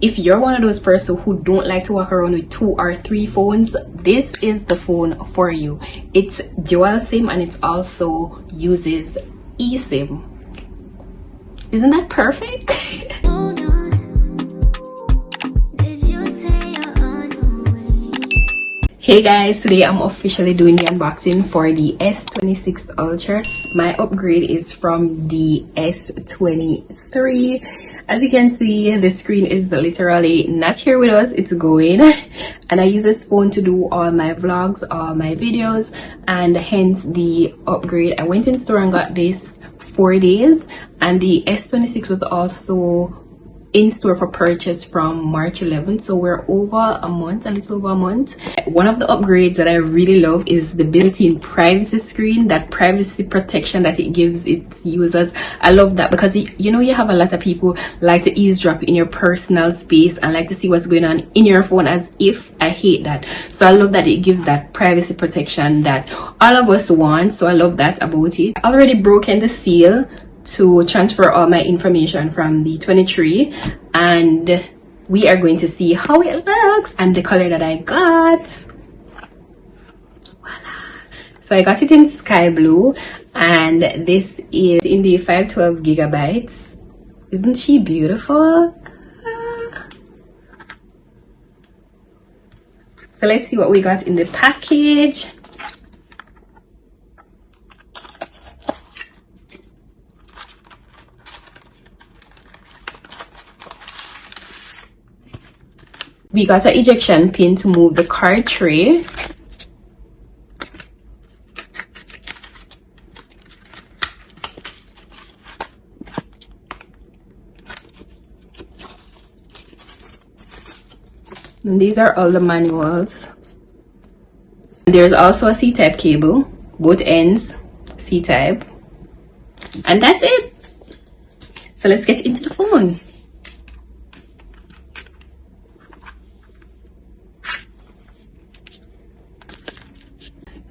If you're one of those persons who don't like to walk around with 2 or 3 phones, this is the phone for you. It's dual SIM and it also uses eSIM. Isn't that perfect? Hey guys, today I'm officially doing the unboxing for the S26 Ultra. My upgrade is from the S23. As you can see, the screen is literally not here with us, it's going. And I use this phone to do all my vlogs, all my videos, and hence the upgrade. I went in store and got this 4 days, and the S26 was also in store for purchase from March 11th, so we're over a month, a little over a month. One of the upgrades that I really love is the built-in privacy screen, that privacy protection that it gives its users. I love that because you know, you have a lot of people like to eavesdrop in your personal space and like to see what's going on in your phone, as if I hate that. So I love that it gives that privacy protection that all of us want, so I love that about it. I already broken the seal to transfer all my information from the 23, and we are going to see how it looks and the color that I got. Voila. So I got it in sky blue, and this is in the 512 gigabytes. Isn't she beautiful? So let's see what we got in the package. We got an ejection pin to move the card tray. And these are all the manuals. There's also a C-type cable, both ends C-type. And that's it. So let's get into the phone.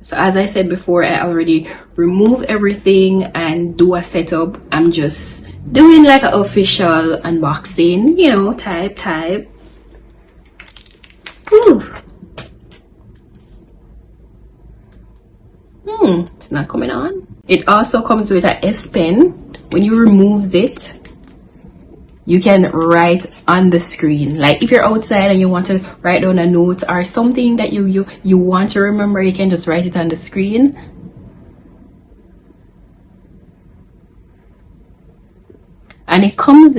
So as I said before, I already remove everything and do a setup. I'm just doing like an official unboxing, you know, type. Whew. It's not coming on. It also comes with an S Pen. When you remove it, you can write on the screen. Like if you're outside and you want to write down a note or something that you want to remember, you can just write it on the screen. And it comes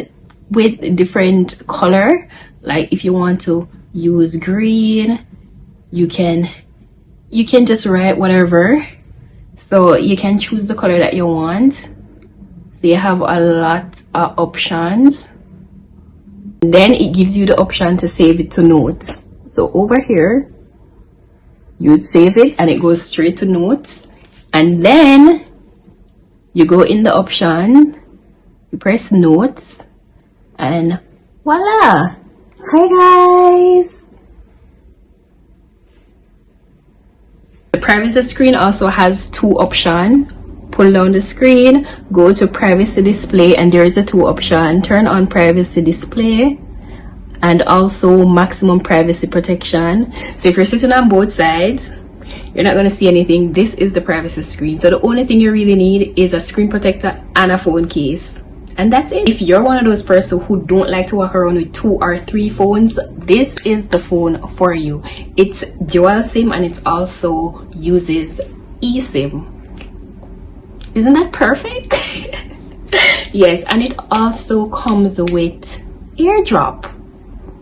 with different color. Like if you want to use green, you can just write whatever. So you can choose the color that you want. So you have a lot of options. Then it gives you the option to save it to notes. So over here, you save it and it goes straight to notes. And then you go in the option, you press notes, and voila! Hi guys! The privacy screen also has 2 options. Pull down the screen, go to privacy display, and there is a 2 option: turn on privacy display and also maximum privacy protection. So if you're sitting on both sides, you're not going to see anything. This is the privacy screen. So the only thing you really need is a screen protector and a phone case, and that's it. If you're one of those persons who don't like to walk around with 2 or 3 phones, this is the phone for you. It's dual SIM and it also uses eSIM. Isn't that perfect? Yes, and it also comes with airdrop.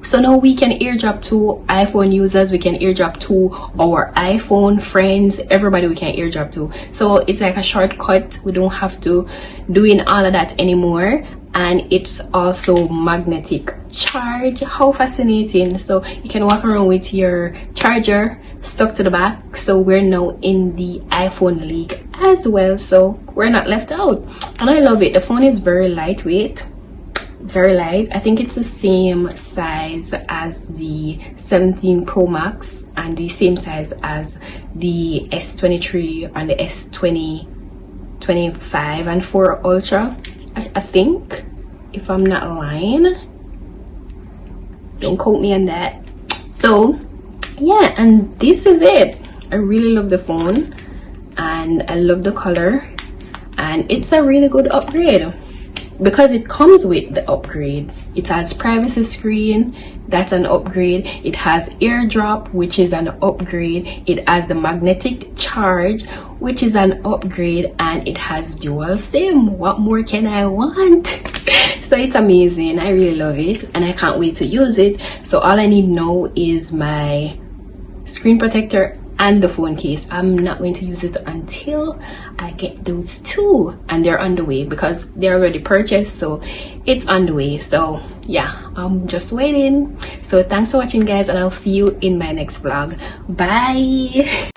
So now we can airdrop to iPhone users, we can airdrop to our iPhone friends, everybody we can airdrop to. So it's like a shortcut. We don't have to doing all of that anymore. And it's also magnetic charge. How fascinating. So you can walk around with your charger stuck to the back. So we're now in the iPhone league as well, so we're not left out, and I love it. The phone is very lightweight, very light. I think it's the same size as the 17 Pro Max and the same size as the S23 and the S20, 25 and 4 Ultra, I think, if I'm not lying. don't quote me on that. So yeah, and this is it. I really love the phone and I love the color, and it's a really good upgrade because it comes with the upgrade. It has privacy screen, that's an upgrade. It has airdrop, which is an upgrade. It has the magnetic charge, which is an upgrade, and it has dual SIM. What more can I want? So it's amazing. I really love it and I can't wait to use it. So all I need now is my screen protector and the phone case. I'm not going to use it until I get those two, and they're on the way because they're already purchased, so it's on the way. So yeah, I'm just waiting. So thanks for watching guys, and I'll see you in my next vlog. Bye.